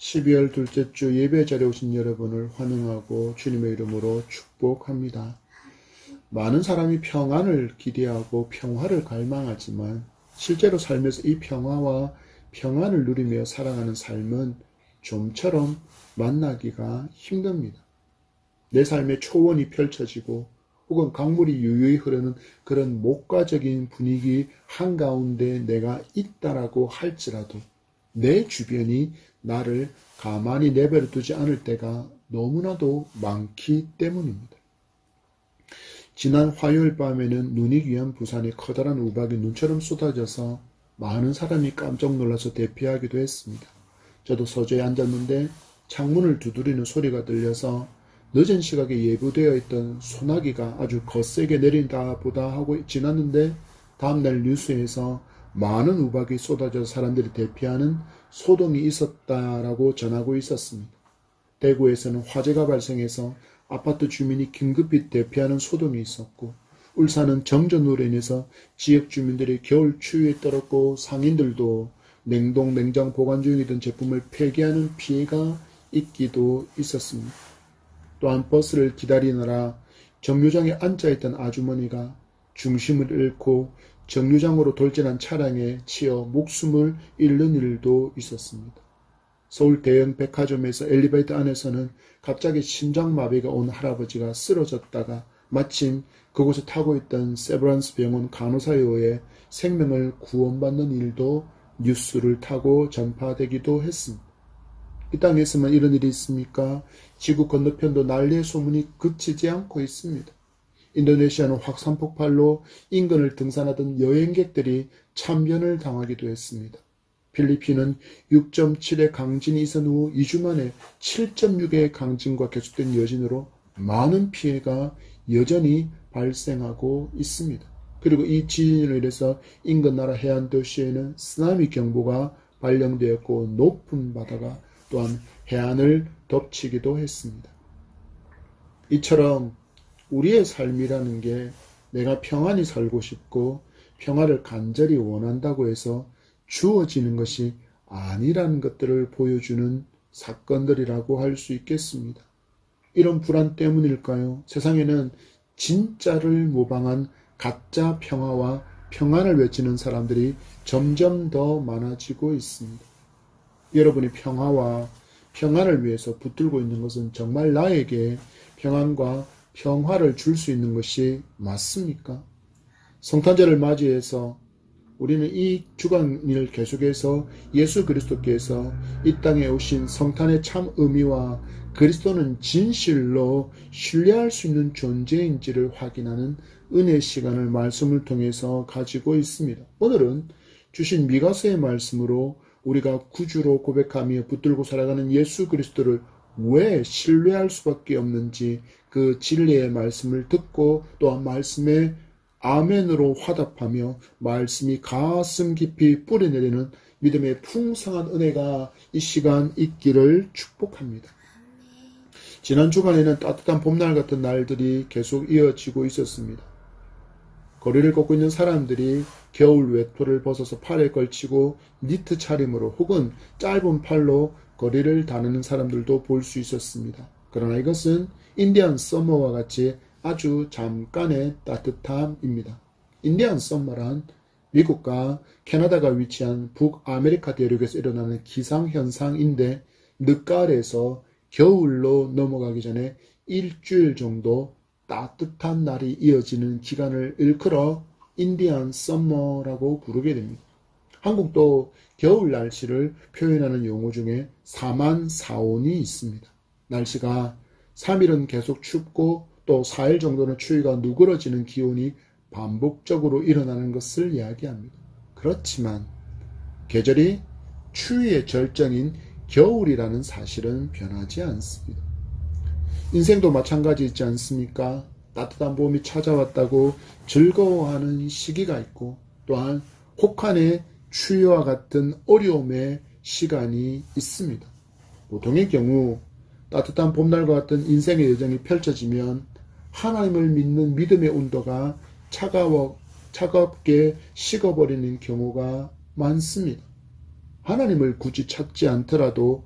12월 둘째 주 예배 자리에 오신 여러분을 환영하고 주님의 이름으로 축복합니다. 많은 사람이 평안을 기대하고 평화를 갈망하지만 실제로 삶에서 이 평화와 평안을 누리며 살아가는 삶은 좀처럼 만나기가 힘듭니다. 내 삶의 초원이 펼쳐지고 혹은 강물이 유유히 흐르는 그런 목가적인 분위기 한가운데 내가 있다라고 할지라도 내 주변이 나를 가만히 내버려 두지 않을 때가 너무나도 많기 때문입니다. 지난 화요일 밤에는 눈이 귀한 부산에 커다란 우박이 눈처럼 쏟아져서 많은 사람이 깜짝 놀라서 대피하기도 했습니다. 저도 서재에 앉았는데 창문을 두드리는 소리가 들려서 늦은 시각에 예보되어 있던 소나기가 아주 거세게 내린다 보다 하고 지났는데 다음날 뉴스에서 많은 우박이 쏟아져 사람들이 대피하는 소동이 있었다라고 전하고 있었습니다. 대구에서는 화재가 발생해서 아파트 주민이 긴급히 대피하는 소동이 있었고, 울산은 정전으로 인해서 지역 주민들이 겨울 추위에 떨었고 상인들도 냉동, 냉장 보관 중이던 제품을 폐기하는 피해가 있기도 있었습니다. 또한 버스를 기다리느라 정류장에 앉아있던 아주머니가 중심을 잃고 정류장으로 돌진한 차량에 치여 목숨을 잃는 일도 있었습니다. 서울 대형 백화점에서 엘리베이터 안에서는 갑자기 심장마비가 온 할아버지가 쓰러졌다가 마침 그곳에 타고 있던 세브란스 병원 간호사에 의해 생명을 구원받는 일도 뉴스를 타고 전파되기도 했습니다. 이 땅에서만 이런 일이 있습니까? 지구 건너편도 난리의 소문이 그치지 않고 있습니다. 인도네시아는 확산 폭발로 인근을 등산하던 여행객들이 참변을 당하기도 했습니다. 필리핀은 6.7의 강진이 있은 후 2주 만에 7.6의 강진과 계속된 여진으로 많은 피해가 여전히 발생하고 있습니다. 그리고 이 지진으로 인해서 인근 나라 해안 도시에는 쓰나미 경보가 발령되었고 높은 바다가 또한 해안을 덮치기도 했습니다. 이처럼 우리의 삶이라는 게 내가 평안히 살고 싶고 평화를 간절히 원한다고 해서 주어지는 것이 아니라는 것들을 보여주는 사건들이라고 할 수 있겠습니다. 이런 불안 때문일까요? 세상에는 진짜를 모방한 가짜 평화와 평안을 외치는 사람들이 점점 더 많아지고 있습니다. 여러분이 평화와 평안을 위해서 붙들고 있는 것은 정말 나에게 평안과 평화를 줄 수 있는 것이 맞습니까? 성탄절을 맞이해서 우리는 이 주간을 계속해서 예수 그리스도께서 이 땅에 오신 성탄의 참 의미와 그리스도는 진실로 신뢰할 수 있는 존재인지를 확인하는 은혜 시간을 말씀을 통해서 가지고 있습니다. 오늘은 주신 미가서의 말씀으로 우리가 구주로 고백하며 붙들고 살아가는 예수 그리스도를 왜 신뢰할 수밖에 없는지 그 진리의 말씀을 듣고 또한 말씀에 아멘으로 화답하며 말씀이 가슴 깊이 뿌리내리는 믿음의 풍성한 은혜가 이 시간 있기를 축복합니다. 지난 주간에는 따뜻한 봄날 같은 날들이 계속 이어지고 있었습니다. 거리를 걷고 있는 사람들이 겨울 외투를 벗어서 팔에 걸치고 니트 차림으로 혹은 짧은 팔로 거리를 다니는 사람들도 볼 수 있었습니다. 그러나 이것은 인디안 서머와 같이 아주 잠깐의 따뜻함입니다. 인디안 서머란 미국과 캐나다가 위치한 북아메리카 대륙에서 일어나는 기상현상인데 늦가을에서 겨울로 넘어가기 전에 일주일 정도 따뜻한 날이 이어지는 기간을 일컬어 인디안 서머라고 부르게 됩니다. 한국도 겨울 날씨를 표현하는 용어 중에 사만사온이 있습니다. 날씨가 3일은 계속 춥고 또 4일 정도는 추위가 누그러지는 기온이 반복적으로 일어나는 것을 이야기합니다. 그렇지만 계절이 추위의 절정인 겨울이라는 사실은 변하지 않습니다. 인생도 마찬가지이지 않습니까? 따뜻한 봄이 찾아왔다고 즐거워하는 시기가 있고 또한 혹한의 추위와 같은 어려움의 시간이 있습니다. 보통의 경우 따뜻한 봄날과 같은 인생의 여정이 펼쳐지면 하나님을 믿는 믿음의 온도가 차갑게 식어버리는 경우가 많습니다. 하나님을 굳이 찾지 않더라도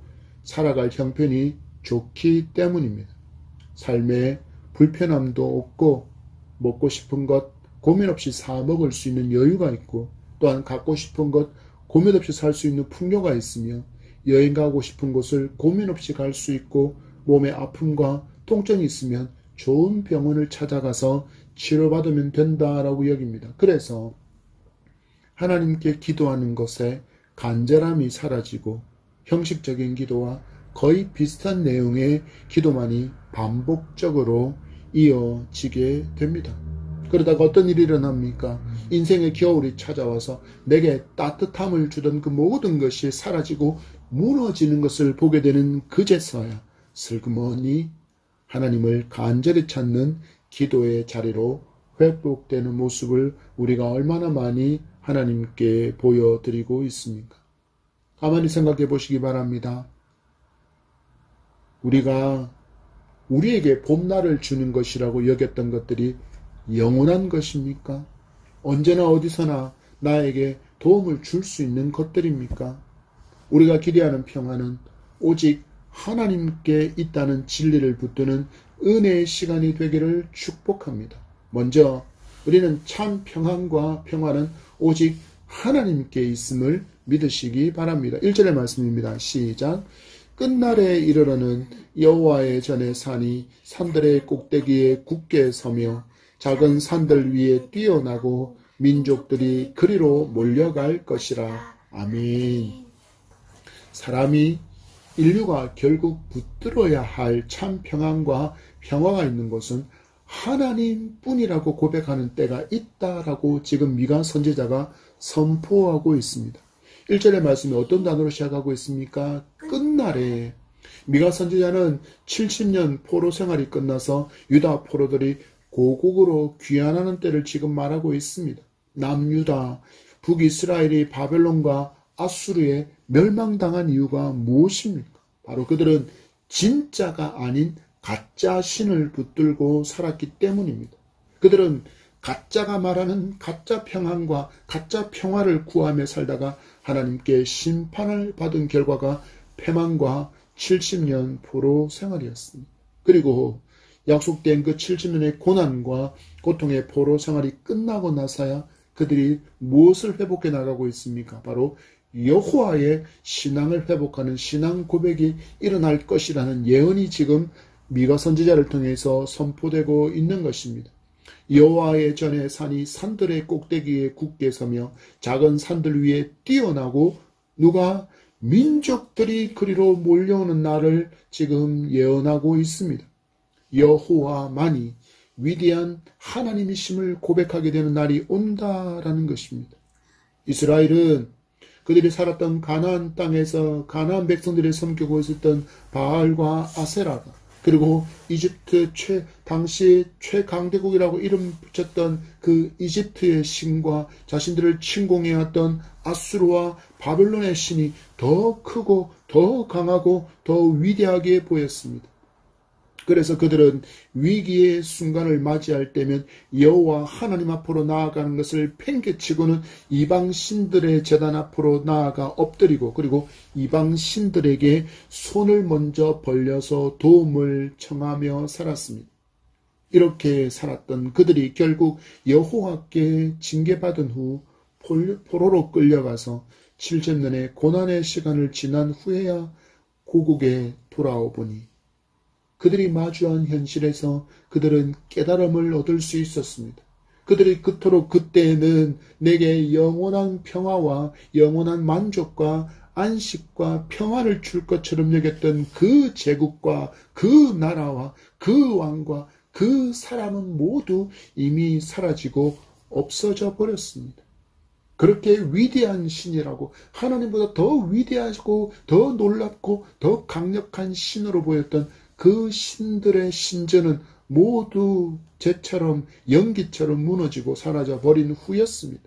살아갈 형편이 좋기 때문입니다. 삶에 불편함도 없고 먹고 싶은 것 고민 없이 사 먹을 수 있는 여유가 있고 또한 갖고 싶은 것 고민 없이 살 수 있는 풍요가 있으며 여행 가고 싶은 곳을 고민 없이 갈 수 있고 몸에 아픔과 통증이 있으면 좋은 병원을 찾아가서 치료받으면 된다라고 여깁니다. 그래서 하나님께 기도하는 것에 간절함이 사라지고 형식적인 기도와 거의 비슷한 내용의 기도만이 반복적으로 이어지게 됩니다. 그러다가 어떤 일이 일어납니까? 인생의 겨울이 찾아와서 내게 따뜻함을 주던 그 모든 것이 사라지고 무너지는 것을 보게 되는 그제서야 슬그머니 하나님을 간절히 찾는 기도의 자리로 회복되는 모습을 우리가 얼마나 많이 하나님께 보여드리고 있습니까? 가만히 생각해 보시기 바랍니다. 우리가 우리에게 봄날을 주는 것이라고 여겼던 것들이 영원한 것입니까? 언제나 어디서나 나에게 도움을 줄 수 있는 것들입니까? 우리가 기대하는 평화는 오직 하나님께 있다는 진리를 붙드는 은혜의 시간이 되기를 축복합니다. 먼저 우리는 참 평안과 평화는 오직 하나님께 있음을 믿으시기 바랍니다. 1절의 말씀입니다. 시작. 끝날에 이르러는 여호와의 전에 산이 산들의 꼭대기에 굳게 서며 작은 산들 위에 뛰어나고 민족들이 그리로 몰려갈 것이라. 아멘. 사람이 인류가 결국 붙들어야 할 참 평안과 평화가 있는 곳은 하나님뿐이라고 고백하는 때가 있다라고 지금 미가 선지자가 선포하고 있습니다. 1절의 말씀이 어떤 단어로 시작하고 있습니까? 끝날에. 미가 선지자는 70년 포로 생활이 끝나서 유다 포로들이 고국으로 귀환하는 때를 지금 말하고 있습니다. 남유다, 북이스라엘이 바벨론과 아수르에 멸망당한 이유가 무엇입니까? 바로 그들은 진짜가 아닌 가짜 신을 붙들고 살았기 때문입니다. 그들은 가짜가 말하는 가짜 평안과 가짜 평화를 구하며 살다가 하나님께 심판을 받은 결과가 패망과 70년 포로 생활이었습니다. 그리고 약속된 그 70년의 고난과 고통의 포로 생활이 끝나고 나서야 그들이 무엇을 회복해 나가고 있습니까? 바로 여호와의 신앙을 회복하는 신앙 고백이 일어날 것이라는 예언이 지금 미가 선지자를 통해서 선포되고 있는 것입니다. 여호와의 전에 산이 산들의 꼭대기에 굳게 서며 작은 산들 위에 뛰어나고 누가 민족들이 그리로 몰려오는 날을 지금 예언하고 있습니다. 여호와만이 위대한 하나님이심을 고백하게 되는 날이 온다라는 것입니다. 이스라엘은 그들이 살았던 가나안 땅에서 가나안 백성들이 섬기고 있었던 바알과 아세라가 그리고 이집트 당시 최강대국이라고 이름 붙였던 그 이집트의 신과 자신들을 침공해왔던 아수르와 바벨론의 신이 더 크고 더 강하고 더 위대하게 보였습니다. 그래서 그들은 위기의 순간을 맞이할 때면 여호와 하나님 앞으로 나아가는 것을 팽개치고는 이방 신들의 제단 앞으로 나아가 엎드리고 그리고 이방 신들에게 손을 먼저 벌려서 도움을 청하며 살았습니다. 이렇게 살았던 그들이 결국 여호와께 징계받은 후 포로로 끌려가서 70년의 고난의 시간을 지난 후에야 고국에 돌아오보니 그들이 마주한 현실에서 그들은 깨달음을 얻을 수 있었습니다. 그들이 그토록 그때에는 내게 영원한 평화와 영원한 만족과 안식과 평화를 줄 것처럼 여겼던 그 제국과 그 나라와 그 왕과 그 사람은 모두 이미 사라지고 없어져 버렸습니다. 그렇게 위대한 신이라고 하나님보다 더 위대하고 더 놀랍고 더 강력한 신으로 보였던 그 신들의 신전은 모두 재처럼 연기처럼 무너지고 사라져 버린 후였습니다.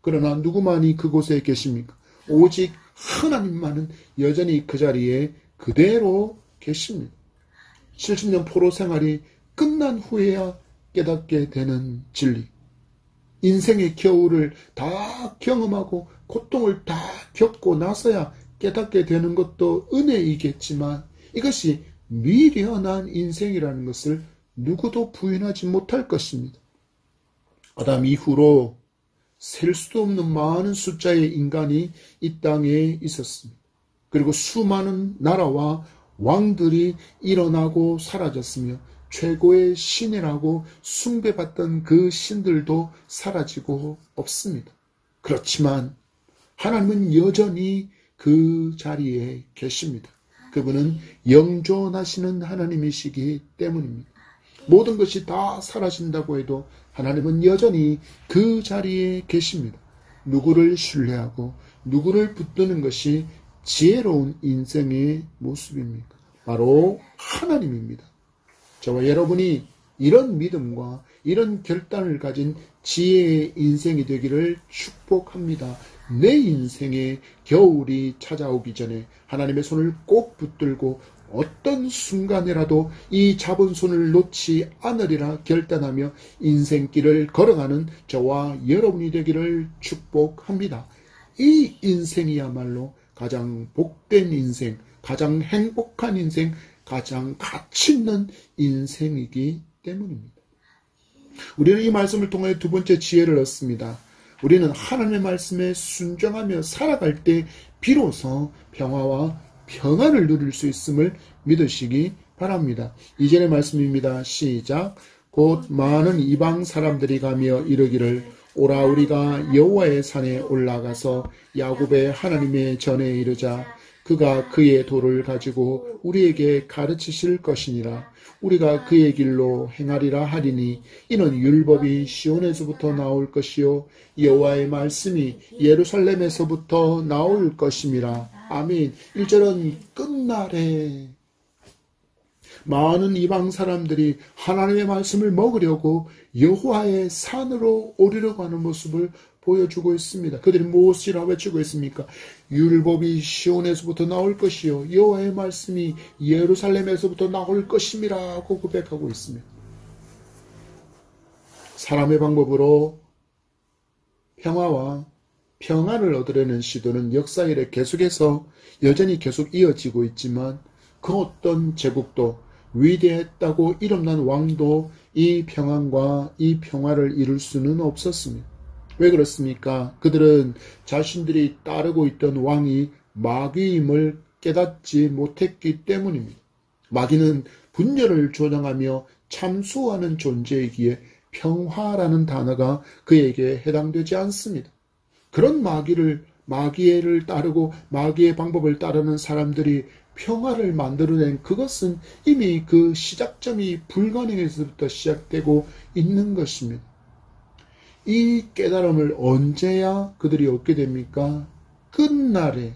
그러나 누구만이 그곳에 계십니까? 오직 하나님만은 여전히 그 자리에 그대로 계십니다. 70년 포로 생활이 끝난 후에야 깨닫게 되는 진리. 인생의 겨울을 다 경험하고 고통을 다 겪고 나서야 깨닫게 되는 것도 은혜이겠지만 이것이 미련한 인생이라는 것을 누구도 부인하지 못할 것입니다. 아담 이후로 셀 수도 없는 많은 숫자의 인간이 이 땅에 있었습니다. 그리고 수많은 나라와 왕들이 일어나고 사라졌으며 최고의 신이라고 숭배받던 그 신들도 사라지고 없습니다. 그렇지만 하나님은 여전히 그 자리에 계십니다. 그분은 영존하시는 하나님이시기 때문입니다. 모든 것이 다 사라진다고 해도 하나님은 여전히 그 자리에 계십니다. 누구를 신뢰하고 누구를 붙드는 것이 지혜로운 인생의 모습입니까? 바로 하나님입니다. 저와 여러분이 이런 믿음과 이런 결단을 가진 지혜의 인생이 되기를 축복합니다. 내 인생에 겨울이 찾아오기 전에 하나님의 손을 꼭 붙들고 어떤 순간이라도 이 잡은 손을 놓지 않으리라 결단하며 인생길을 걸어가는 저와 여러분이 되기를 축복합니다. 이 인생이야말로 가장 복된 인생, 가장 행복한 인생, 가장 가치 있는 인생이기 때문입니다. 우리는 이 말씀을 통해 두 번째 지혜를 얻습니다. 우리는 하나님의 말씀에 순종하며 살아갈 때 비로소 평화와 평안을 누릴 수 있음을 믿으시기 바랍니다. 2절의 말씀입니다. 시작. 곧 많은 이방 사람들이 가며 이르기를 오라 우리가 여호와의 산에 올라가서 야곱의 하나님의 전에 이르자. 그가 그의 도를 가지고 우리에게 가르치실 것이니라. 우리가 그의 길로 행하리라 하리니 이는 율법이 시온에서부터 나올 것이요 여호와의 말씀이 예루살렘에서부터 나올 것임이라. 아멘. 1절은 끝날에 많은 이방 사람들이 하나님의 말씀을 먹으려고 여호와의 산으로 오르려고 하는 모습을 보여주고 있습니다. 그들이 무엇이라고 외치고 있습니까? 율법이 시온에서부터 나올 것이요 여호와의 말씀이 예루살렘에서부터 나올 것임이라고 고백하고 있습니다. 사람의 방법으로 평화와 평안을 얻으려는 시도는 역사 이래 계속해서 여전히 계속 이어지고 있지만 그 어떤 제국도 위대했다고 이름난 왕도 이 평안과 이 평화를 이룰 수는 없었습니다. 왜 그렇습니까? 그들은 자신들이 따르고 있던 왕이 마귀임을 깨닫지 못했기 때문입니다. 마귀는 분열을 조장하며 참수하는 존재이기에 평화라는 단어가 그에게 해당되지 않습니다. 그런 마귀를 따르고 마귀의 방법을 따르는 사람들이 평화를 만들어낸 그것은 이미 그 시작점이 불가능해서부터 시작되고 있는 것입니다. 이 깨달음을 언제야 그들이 얻게 됩니까? 끝날에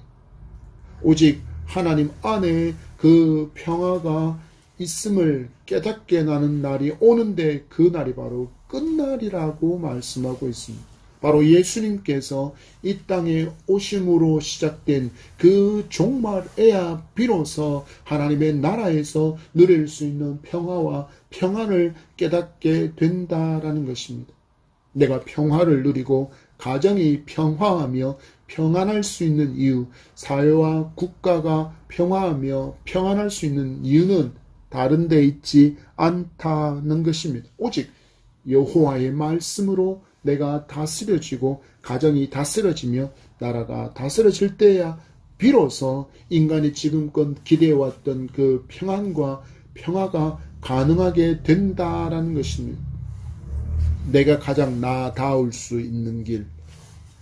오직 하나님 안에 그 평화가 있음을 깨닫게 나는 날이 오는데 그 날이 바로 끝날이라고 말씀하고 있습니다. 바로 예수님께서 이 땅에 오심으로 시작된 그 종말에야 비로소 하나님의 나라에서 누릴 수 있는 평화와 평안을 깨닫게 된다라는 것입니다. 내가 평화를 누리고 가정이 평화하며 평안할 수 있는 이유, 사회와 국가가 평화하며 평안할 수 있는 이유는 다른 데 있지 않다는 것입니다. 오직 여호와의 말씀으로 내가 다스려지고 가정이 다스려지며 나라가 다스려질 때야 비로소 인간이 지금껏 기대해왔던 그 평안과 평화가 가능하게 된다라는 것입니다. 내가 가장 나아다울 수 있는 길,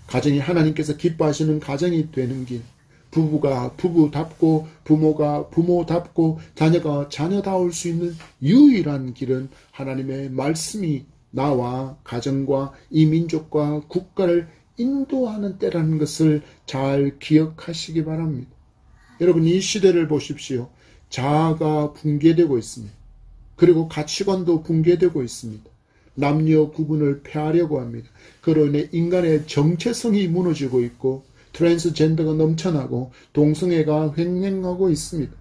가정이 하나님께서 기뻐하시는 가정이 되는 길, 부부가 부부답고 부모가 부모답고 자녀가 자녀다울 수 있는 유일한 길은 하나님의 말씀이 나와 가정과 이 민족과 국가를 인도하는 때라는 것을 잘 기억하시기 바랍니다. 여러분, 이 시대를 보십시오. 자아가 붕괴되고 있습니다. 그리고 가치관도 붕괴되고 있습니다. 남녀 구분을 폐하려고 합니다. 그로 인해 인간의 정체성이 무너지고 있고 트랜스젠더가 넘쳐나고 동성애가 횡행하고 있습니다.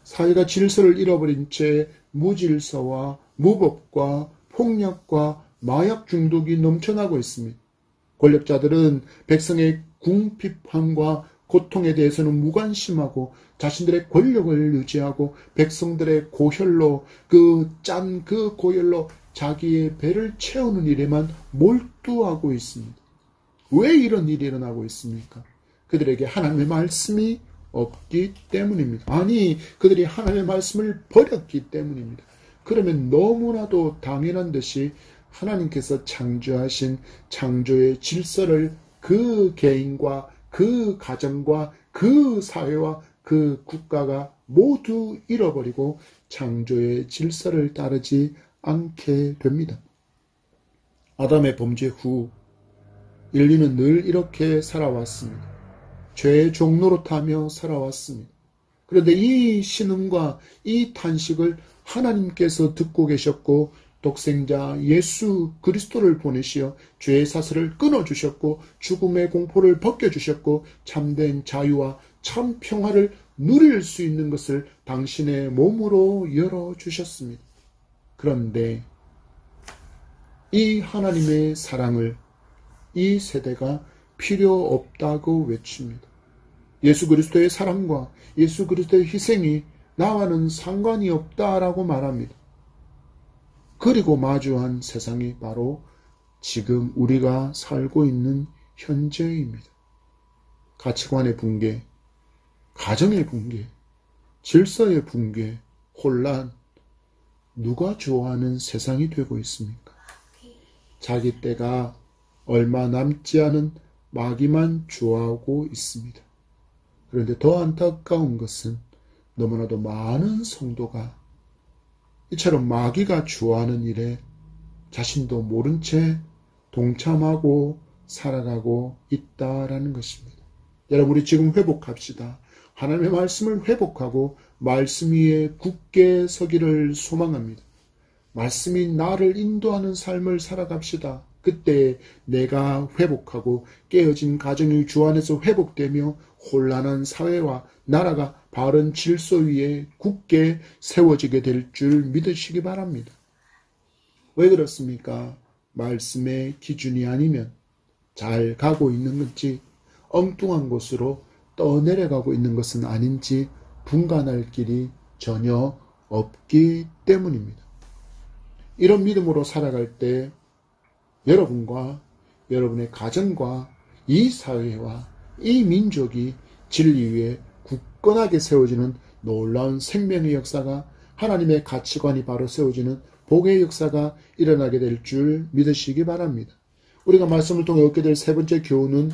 사회가 질서를 잃어버린 채 무질서와 무법과 폭력과 마약 중독이 넘쳐나고 있습니다. 권력자들은 백성의 궁핍함과 고통에 대해서는 무관심하고 자신들의 권력을 유지하고 백성들의 고혈로 그 고혈로 자기의 배를 채우는 일에만 몰두하고 있습니다. 왜 이런 일이 일어나고 있습니까? 그들에게 하나님의 말씀이 없기 때문입니다. 아니, 그들이 하나님의 말씀을 버렸기 때문입니다. 그러면 너무나도 당연한 듯이 하나님께서 창조하신 창조의 질서를 그 개인과 그 가정과 그 사회와 그 국가가 모두 잃어버리고 창조의 질서를 따르지 않게 됩니다. 아담의 범죄 후 인류는 늘 이렇게 살아왔습니다. 죄의 종로로 타며 살아왔습니다. 그런데 이 신음과 이 탄식을 하나님께서 듣고 계셨고 독생자 예수 그리스도를 보내시어 죄의 사슬을 끊어주셨고 죽음의 공포를 벗겨주셨고 참된 자유와 참 평화를 누릴 수 있는 것을 당신의 몸으로 열어주셨습니다. 그런데 이 하나님의 사랑을 이 세대가 필요 없다고 외칩니다. 예수 그리스도의 사랑과 예수 그리스도의 희생이 나와는 상관이 없다라고 말합니다. 그리고 마주한 세상이 바로 지금 우리가 살고 있는 현재입니다. 가치관의 붕괴, 가정의 붕괴, 질서의 붕괴, 혼란, 누가 좋아하는 세상이 되고 있습니까? 자기 때가 얼마 남지 않은 마귀만 좋아하고 있습니다. 그런데 더 안타까운 것은 너무나도 많은 성도가 이처럼 마귀가 좋아하는 일에 자신도 모른 채 동참하고 살아가고 있다라는 것입니다. 여러분, 우리 지금 회복합시다. 하나님의 말씀을 회복하고 말씀 위에 굳게 서기를 소망합니다. 말씀이 나를 인도하는 삶을 살아갑시다. 그때 내가 회복하고 깨어진 가정이 주 안에서 회복되며 혼란한 사회와 나라가 바른 질서 위에 굳게 세워지게 될 줄 믿으시기 바랍니다. 왜 그렇습니까? 말씀의 기준이 아니면 잘 가고 있는 건지 엉뚱한 곳으로 떠내려가고 있는 것은 아닌지 분간할 길이 전혀 없기 때문입니다. 이런 믿음으로 살아갈 때 여러분과 여러분의 가정과 이 사회와 이 민족이 진리 위에 굳건하게 세워지는 놀라운 생명의 역사가, 하나님의 가치관이 바로 세워지는 복의 역사가 일어나게 될 줄 믿으시기 바랍니다. 우리가 말씀을 통해 얻게 될 세 번째 교훈은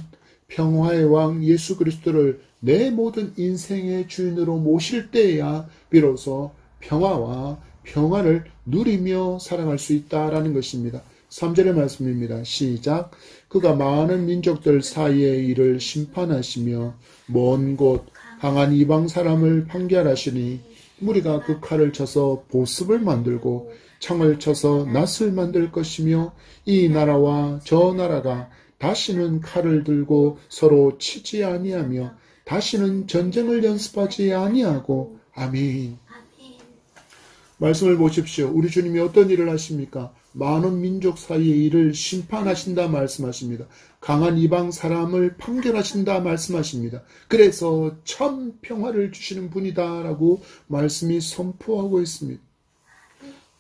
평화의 왕 예수 그리스도를 내 모든 인생의 주인으로 모실 때에야 비로소 평화와 평안을 누리며 살아갈 수 있다라는 것입니다. 3절의 말씀입니다. 시작. 그가 많은 민족들 사이의 일을 심판하시며 먼 곳 강한 이방 사람을 판결하시니 무리가 그 칼을 쳐서 보습을 만들고 창을 쳐서 낫을 만들 것이며 이 나라와 저 나라가 다시는 칼을 들고 서로 치지 아니하며 다시는 전쟁을 연습하지 아니하고. 아멘. 말씀을 보십시오. 우리 주님이 어떤 일을 하십니까? 많은 민족 사이의 일을 심판하신다 말씀하십니다. 강한 이방 사람을 판결하신다 말씀하십니다. 그래서 참 평화를 주시는 분이다라고 말씀이 선포하고 있습니다.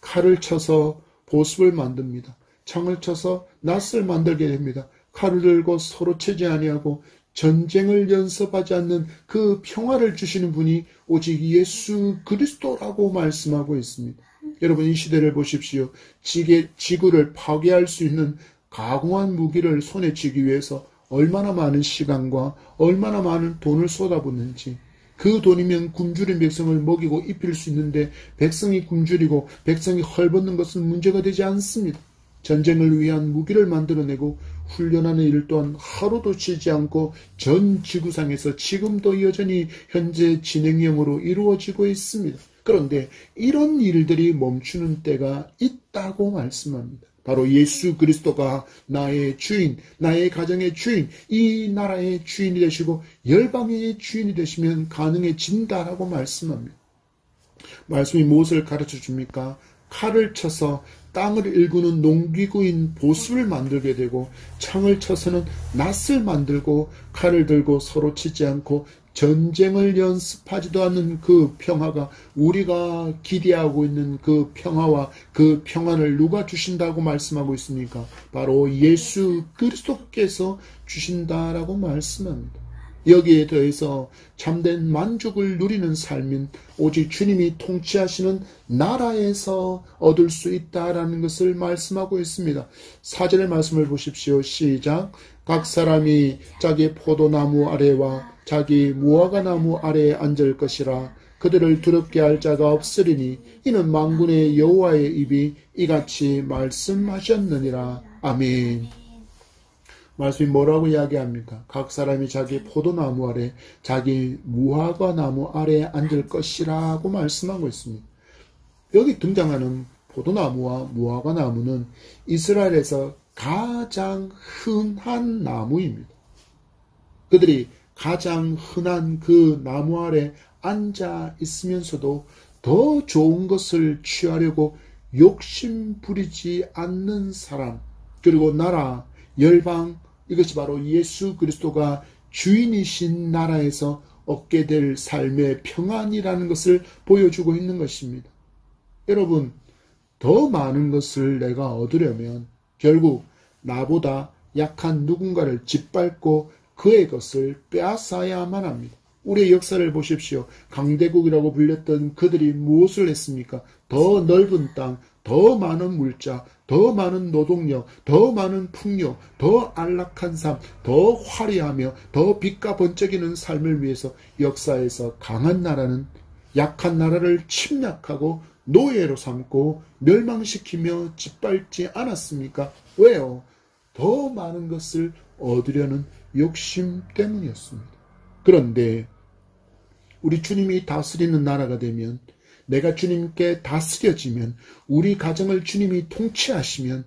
칼을 쳐서 보습을 만듭니다. 창을 쳐서 낫을 만들게 됩니다. 칼을 들고 서로 치지 아니하고 전쟁을 연습하지 않는 그 평화를 주시는 분이 오직 예수 그리스도라고 말씀하고 있습니다. 여러분, 이 시대를 보십시오. 지구를 파괴할 수 있는 가공한 무기를 손에 쥐기 위해서 얼마나 많은 시간과 얼마나 많은 돈을 쏟아붓는지. 그 돈이면 굶주린 백성을 먹이고 입힐 수 있는데 백성이 굶주리고 백성이 헐벗는 것은 문제가 되지 않습니다. 전쟁을 위한 무기를 만들어내고 훈련하는 일 또한 하루도 쉬지 않고 전 지구상에서 지금도 여전히 현재 진행형으로 이루어지고 있습니다. 그런데 이런 일들이 멈추는 때가 있다고 말씀합니다. 바로 예수 그리스도가 나의 주인, 나의 가정의 주인, 이 나라의 주인이 되시고 열방의 주인이 되시면 가능해진다라고 말씀합니다. 말씀이 무엇을 가르쳐 줍니까? 칼을 쳐서 땅을 일구는 농기구인 보수를 만들게 되고, 창을 쳐서는 낫을 만들고, 칼을 들고 서로 치지 않고 전쟁을 연습하지도 않는 그 평화가, 우리가 기대하고 있는 그 평화와 그 평안을 누가 주신다고 말씀하고 있습니까? 바로 예수 그리스도께서 주신다라고 말씀합니다. 여기에 더해서 참된 만족을 누리는 삶인 오직 주님이 통치하시는 나라에서 얻을 수 있다라는 것을 말씀하고 있습니다. 4절의 말씀을 보십시오. 시작. 각 사람이 자기 포도나무 아래와 자기 무화과나무 아래에 앉을 것이라. 그들을 두렵게 할 자가 없으리니 이는 만군의 여호와의 입이 이같이 말씀하셨느니라. 아멘. 말씀이 뭐라고 이야기합니까? 각 사람이 자기 포도나무 아래, 자기 무화과나무 아래에 앉을 것이라고 말씀하고 있습니다. 여기 등장하는 포도나무와 무화과나무는 이스라엘에서 가장 흔한 나무입니다. 그들이 가장 흔한 그 나무 아래 앉아 있으면서도 더 좋은 것을 취하려고 욕심 부리지 않는 사람, 그리고 나라, 열방, 이것이 바로 예수 그리스도가 주인이신 나라에서 얻게 될 삶의 평안이라는 것을 보여주고 있는 것입니다. 여러분, 더 많은 것을 내가 얻으려면 결국 나보다 약한 누군가를 짓밟고 그의 것을 빼앗아야만 합니다. 우리의 역사를 보십시오. 강대국이라고 불렸던 그들이 무엇을 했습니까? 더 넓은 땅, 더 많은 물자, 더 많은 노동력, 더 많은 풍요, 더 안락한 삶, 더 화려하며 더 빛과 번쩍이는 삶을 위해서 역사에서 강한 나라는 약한 나라를 침략하고 노예로 삼고 멸망시키며 짓밟지 않았습니까? 왜요? 더 많은 것을 얻으려는 욕심 때문이었습니다. 그런데 우리 주님이 다스리는 나라가 되면, 내가 주님께 다스려지면, 우리 가정을 주님이 통치하시면,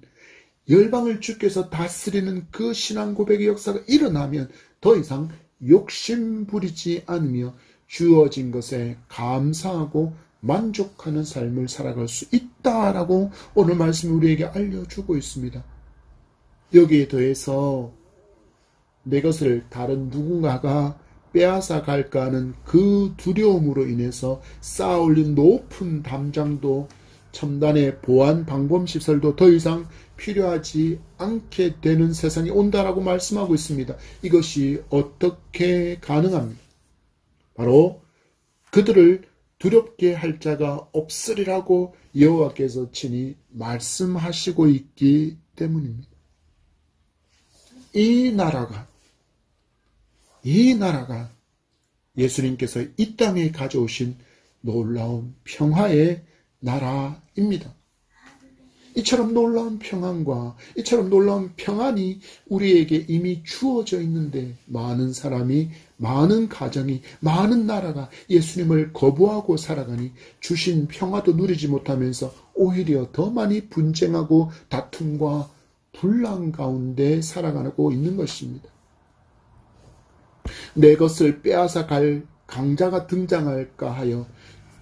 열방을 주께서 다스리는 그 신앙 고백의 역사가 일어나면 더 이상 욕심 부리지 않으며 주어진 것에 감사하고 만족하는 삶을 살아갈 수 있다라고 오늘 말씀이 우리에게 알려주고 있습니다. 여기에 더해서 내 것을 다른 누군가가 빼앗아 갈까 하는 그 두려움으로 인해서 쌓아올린 높은 담장도 첨단의 보안 방범시설도 더 이상 필요하지 않게 되는 세상이 온다라고 말씀하고 있습니다. 이것이 어떻게 가능합니까? 바로 그들을 두렵게 할 자가 없으리라고 여호와께서 친히 말씀하시고 있기 때문입니다. 이 나라가 예수님께서 이 땅에 가져오신 놀라운 평화의 나라입니다. 이처럼 놀라운 평안과 이처럼 놀라운 평안이 우리에게 이미 주어져 있는데, 많은 사람이, 많은 가정이, 많은 나라가 예수님을 거부하고 살아가니 주신 평화도 누리지 못하면서 오히려 더 많이 분쟁하고 다툼과 분란 가운데 살아가고 있는 것입니다. 내 것을 빼앗아 갈 강자가 등장할까 하여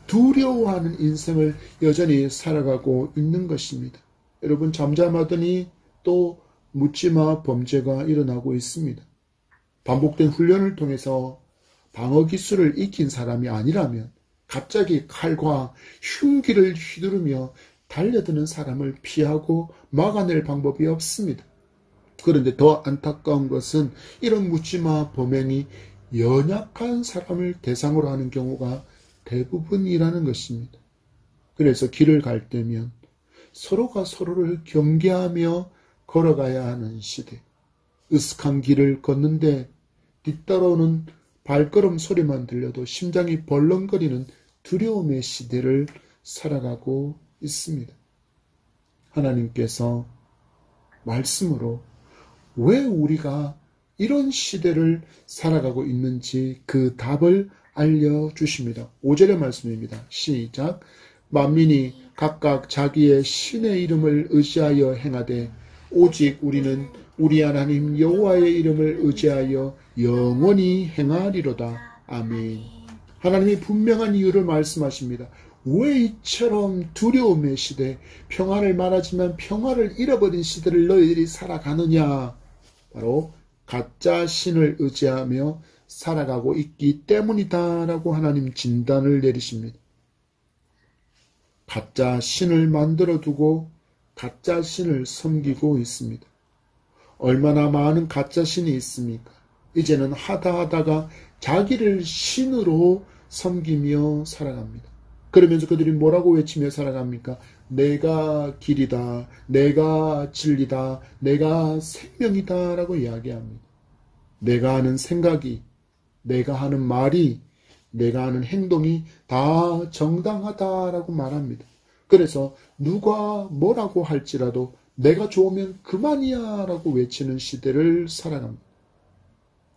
두려워하는 인생을 여전히 살아가고 있는 것입니다. 여러분, 잠잠하더니 또 묻지마 범죄가 일어나고 있습니다. 반복된 훈련을 통해서 방어 기술을 익힌 사람이 아니라면 갑자기 칼과 흉기를 휘두르며 달려드는 사람을 피하고 막아낼 방법이 없습니다. 그런데 더 안타까운 것은 이런 묻지마 범행이 연약한 사람을 대상으로 하는 경우가 대부분이라는 것입니다. 그래서 길을 갈 때면 서로가 서로를 경계하며 걸어가야 하는 시대, 으슥한 길을 걷는데 뒤따라오는 발걸음 소리만 들려도 심장이 벌렁거리는 두려움의 시대를 살아가고 있습니다. 하나님께서 말씀으로 왜 우리가 이런 시대를 살아가고 있는지 그 답을 알려주십니다. 5절의 말씀입니다. 시작. 만민이 각각 자기의 신의 이름을 의지하여 행하되 오직 우리는 우리 하나님 여호와의 이름을 의지하여 영원히 행하리로다. 아멘. 하나님이 분명한 이유를 말씀하십니다. 왜 이처럼 두려움의 시대, 평화를 말하지만 평화를 잃어버린 시대를 너희들이 살아가느냐? 바로 가짜 신을 의지하며 살아가고 있기 때문이다라고 하나님 진단을 내리십니다. 가짜 신을 만들어 두고 가짜 신을 섬기고 있습니다. 얼마나 많은 가짜 신이 있습니까? 이제는 하다가 자기를 신으로 섬기며 살아갑니다. 그러면서 그들이 뭐라고 외치며 살아갑니까? 내가 길이다, 내가 진리다, 내가 생명이다 라고 이야기합니다. 내가 하는 생각이, 내가 하는 말이, 내가 하는 행동이 다 정당하다라고 말합니다. 그래서 누가 뭐라고 할지라도 내가 좋으면 그만이야 라고 외치는 시대를 살아갑니다.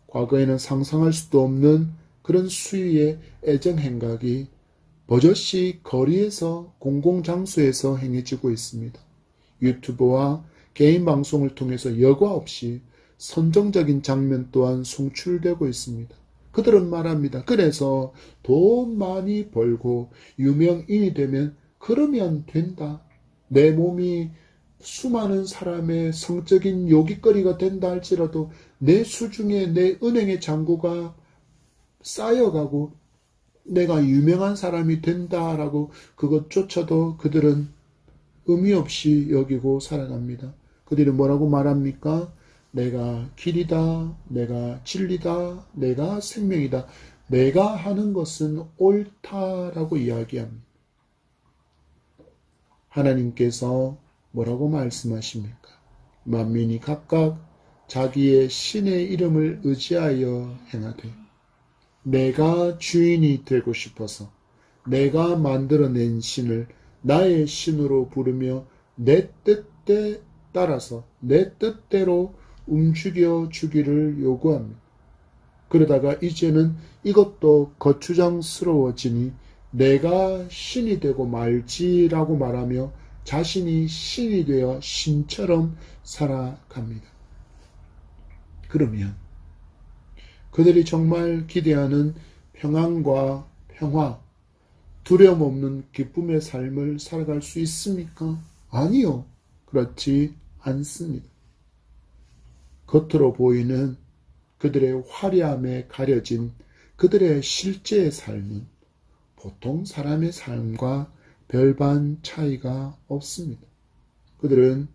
과거에는 상상할 수도 없는 그런 수위의 애정 행각이 버젓이 거리에서 공공장소에서 행해지고 있습니다. 유튜브와 개인 방송을 통해서 여과 없이 선정적인 장면 또한 송출되고 있습니다. 그들은 말합니다. 그래서 돈 많이 벌고 유명인이 되면 그러면 된다. 내 몸이 수많은 사람의 성적인 요깃거리가 된다 할지라도 내 수중에 내 은행의 잔고가 쌓여가고 내가 유명한 사람이 된다라고 그것조차도 그들은 의미 없이 여기고 살아갑니다. 그들은 뭐라고 말합니까? 내가 길이다, 내가 진리다, 내가 생명이다, 내가 하는 것은 옳다라고 이야기합니다. 하나님께서 뭐라고 말씀하십니까? 만민이 각각 자기의 신의 이름을 의지하여 행하되 내가 주인이 되고 싶어서 내가 만들어낸 신을 나의 신으로 부르며 내 뜻에 따라서 내 뜻대로 움직여 주기를 요구합니다. 그러다가 이제는 이것도 거추장스러워지니 내가 신이 되고 말지라고 말하며 자신이 신이 되어 신처럼 살아갑니다. 그러면 그들이 정말 기대하는 평안과 평화, 두려움 없는 기쁨의 삶을 살아갈 수 있습니까? 아니요. 그렇지 않습니다. 겉으로 보이는 그들의 화려함에 가려진 그들의 실제의 삶은 보통 사람의 삶과 별반 차이가 없습니다. 그들은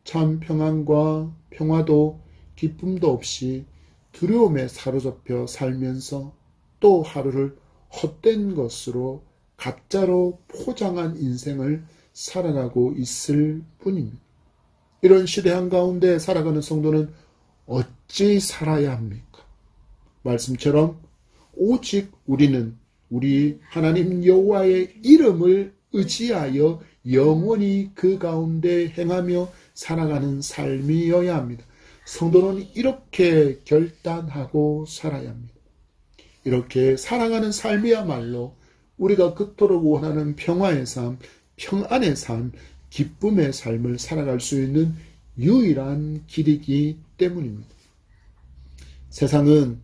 참 평안과 평화도 기쁨도 없이 두려움에 사로잡혀 살면서 또 하루를 헛된 것으로 가짜로 포장한 인생을 살아가고 있을 뿐입니다. 이런 시대 한가운데 살아가는 성도는 어찌 살아야 합니까? 말씀처럼 오직 우리는 우리 하나님 여호와의 이름을 의지하여 영원히 그 가운데 행하며 살아가는 삶이어야 합니다. 성도는 이렇게 결단하고 살아야 합니다. 이렇게 살아가는 삶이야말로 우리가 그토록 원하는 평화의 삶, 평안의 삶, 기쁨의 삶을 살아갈 수 있는 유일한 길이기 때문입니다. 세상은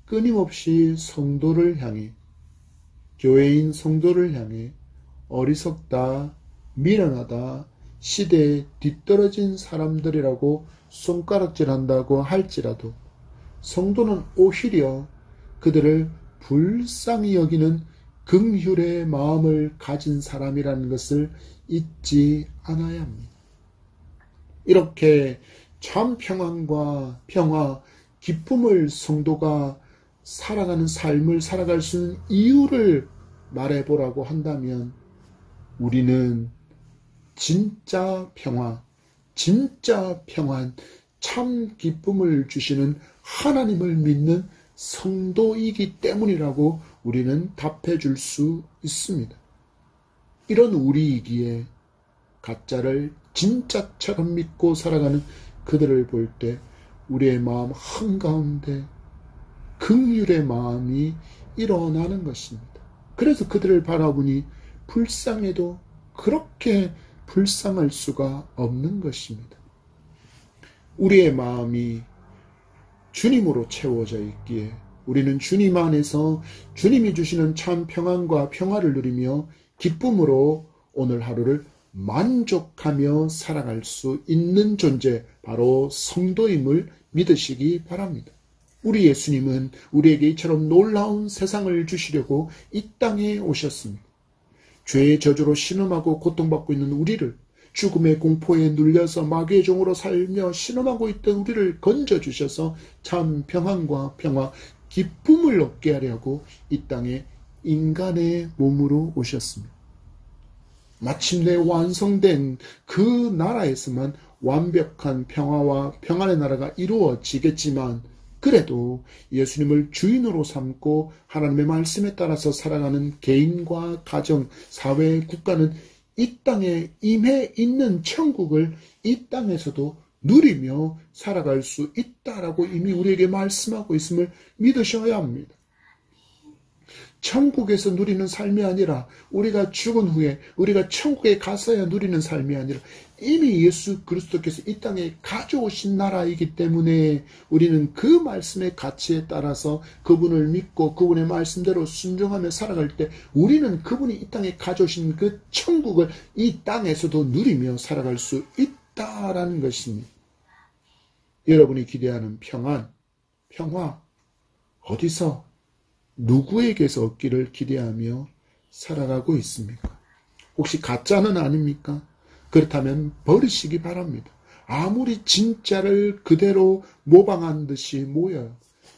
끊임없이 성도를 향해, 교회인 성도를 향해 어리석다, 미련하다, 시대에 뒤떨어진 사람들이라고 손가락질한다고 할지라도 성도는 오히려 그들을 불쌍히 여기는 긍휼의 마음을 가진 사람이라는 것을 잊지 않아야 합니다. 이렇게 참 평안과 평화, 기쁨을 성도가 살아가는 삶을 살아갈 수 있는 이유를 말해보라고 한다면 우리는 진짜 평화, 진짜 평안, 참 기쁨을 주시는 하나님을 믿는 성도이기 때문이라고 우리는 답해 줄 수 있습니다. 이런 우리이기에 가짜를 진짜처럼 믿고 살아가는 그들을 볼 때 우리의 마음 한가운데 긍휼의 마음이 일어나는 것입니다. 그래서 그들을 바라보니 불쌍해도 그렇게 불쌍할 수가 없는 것입니다. 우리의 마음이 주님으로 채워져 있기에 우리는 주님 안에서 주님이 주시는 참 평안과 평화를 누리며 기쁨으로 오늘 하루를 만족하며 살아갈 수 있는 존재, 바로 성도임을 믿으시기 바랍니다. 우리 예수님은 우리에게 이처럼 놀라운 세상을 주시려고 이 땅에 오셨습니다. 죄의 저주로 신음하고 고통받고 있는 우리를, 죽음의 공포에 눌려서 마귀의 종으로 살며 신음하고 있던 우리를 건져주셔서 참 평안과 평화, 기쁨을 얻게 하려고 이 땅에 인간의 몸으로 오셨습니다. 마침내 완성된 그 나라에서만 완벽한 평화와 평안의 나라가 이루어지겠지만, 그래도 예수님을 주인으로 삼고 하나님의 말씀에 따라서 살아가는 개인과 가정, 사회, 국가는 이 땅에 임해 있는 천국을 이 땅에서도 누리며 살아갈 수 있다라고 이미 우리에게 말씀하고 있음을 믿으셔야 합니다. 천국에서 누리는 삶이 아니라, 우리가 죽은 후에 우리가 천국에 가서야 누리는 삶이 아니라 이미 예수 그리스도께서 이 땅에 가져오신 나라이기 때문에 우리는 그 말씀의 가치에 따라서 그분을 믿고 그분의 말씀대로 순종하며 살아갈 때 우리는 그분이 이 땅에 가져오신 그 천국을 이 땅에서도 누리며 살아갈 수 있다라는 것입니다. 여러분이 기대하는 평안, 평화, 어디서 누구에게서 얻기를 기대하며 살아가고 있습니까? 혹시 가짜는 아닙니까? 그렇다면 버리시기 바랍니다. 아무리 진짜를 그대로 모방한 듯이 모여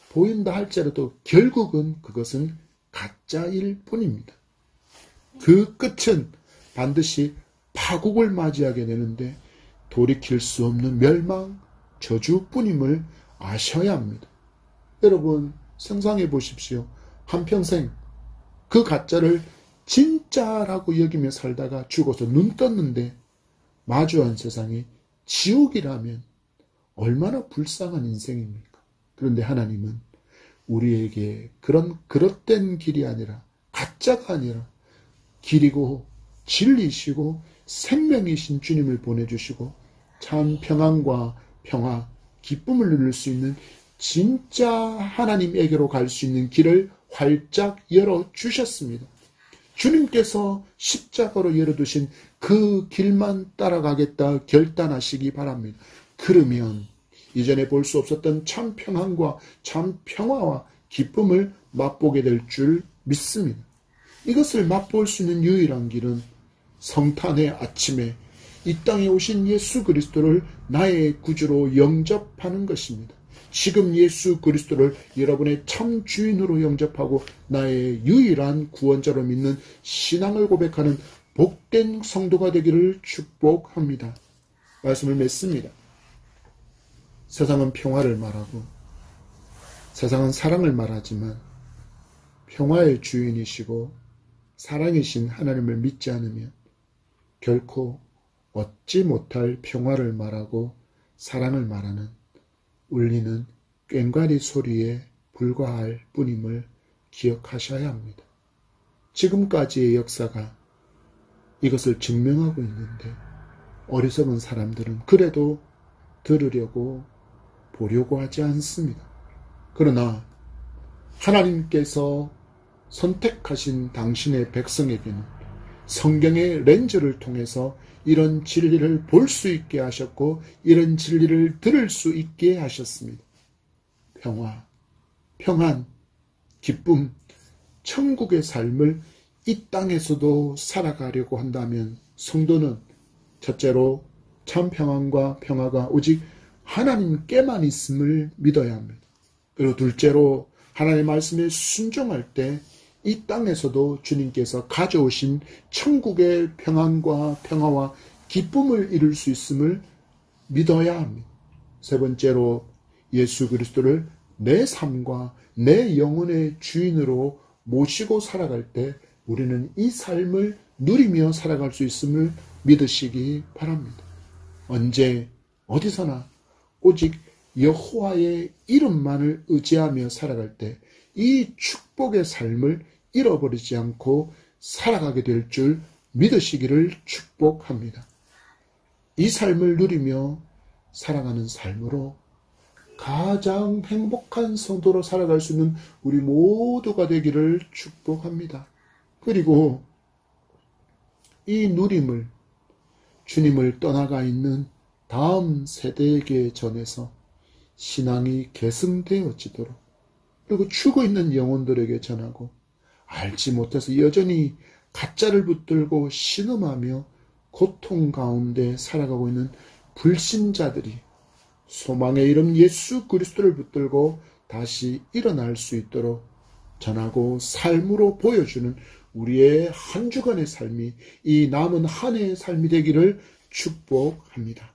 보인다 할지라도 결국은 그것은 가짜일 뿐입니다. 그 끝은 반드시 파국을 맞이하게 되는데 돌이킬 수 없는 멸망, 저주뿐임을 아셔야 합니다. 여러분 상상해 보십시오. 한평생 그 가짜를 진짜라고 여기며 살다가 죽어서 눈 떴는데 마주한 세상이 지옥이라면 얼마나 불쌍한 인생입니까? 그런데 하나님은 우리에게 그런 그릇된 길이 아니라, 가짜가 아니라 길이고 진리시고 생명이신 주님을 보내주시고 참 평안과 평화, 기쁨을 누릴 수 있는 진짜 하나님에게로 갈 수 있는 길을 활짝 열어주셨습니다. 주님께서 십자가로 열어두신 그 길만 따라가겠다 결단하시기 바랍니다. 그러면 이전에 볼 수 없었던 참 평안과 참 평화와 기쁨을 맛보게 될 줄 믿습니다. 이것을 맛볼 수 있는 유일한 길은 성탄의 아침에 이 땅에 오신 예수 그리스도를 나의 구주로 영접하는 것입니다. 지금 예수 그리스도를 여러분의 참 주인으로 영접하고 나의 유일한 구원자로 믿는 신앙을 고백하는 복된 성도가 되기를 축복합니다. 말씀을 맺습니다. 세상은 평화를 말하고 세상은 사랑을 말하지만 평화의 주인이시고 사랑이신 하나님을 믿지 않으면 결코 얻지 못할 평화를 말하고 사랑을 말하는 울리는 꽹과리 소리에 불과할 뿐임을 기억하셔야 합니다. 지금까지의 역사가 이것을 증명하고 있는데 어리석은 사람들은 그래도 들으려고 보려고 하지 않습니다. 그러나 하나님께서 선택하신 당신의 백성에게는 성경의 렌즈를 통해서 이런 진리를 볼 수 있게 하셨고 이런 진리를 들을 수 있게 하셨습니다. 평화, 평안, 기쁨, 천국의 삶을 이 땅에서도 살아가려고 한다면 성도는 첫째로 참 평안과 평화가 오직 하나님께만 있음을 믿어야 합니다. 그리고 둘째로 하나님의 말씀에 순종할 때 이 땅에서도 주님께서 가져오신 천국의 평안과 평화와 기쁨을 이룰 수 있음을 믿어야 합니다. 세 번째로 예수 그리스도를 내 삶과 내 영혼의 주인으로 모시고 살아갈 때 우리는 이 삶을 누리며 살아갈 수 있음을 믿으시기 바랍니다. 언제 어디서나 오직 여호와의 이름만을 의지하며 살아갈 때 이 축복의 삶을 잃어버리지 않고 살아가게 될 줄 믿으시기를 축복합니다. 이 삶을 누리며 살아가는 삶으로 가장 행복한 성도로 살아갈 수 있는 우리 모두가 되기를 축복합니다. 그리고 이 누림을 주님을 떠나가 있는 다음 세대에게 전해서 신앙이 계승되어지도록, 그리고 죽어 있는 영혼들에게 전하고, 알지 못해서 여전히 가짜를 붙들고 신음하며 고통 가운데 살아가고 있는 불신자들이 소망의 이름 예수 그리스도를 붙들고 다시 일어날 수 있도록 전하고 삶으로 보여주는 우리의 한 주간의 삶이 이 남은 한 해의 삶이 되기를 축복합니다.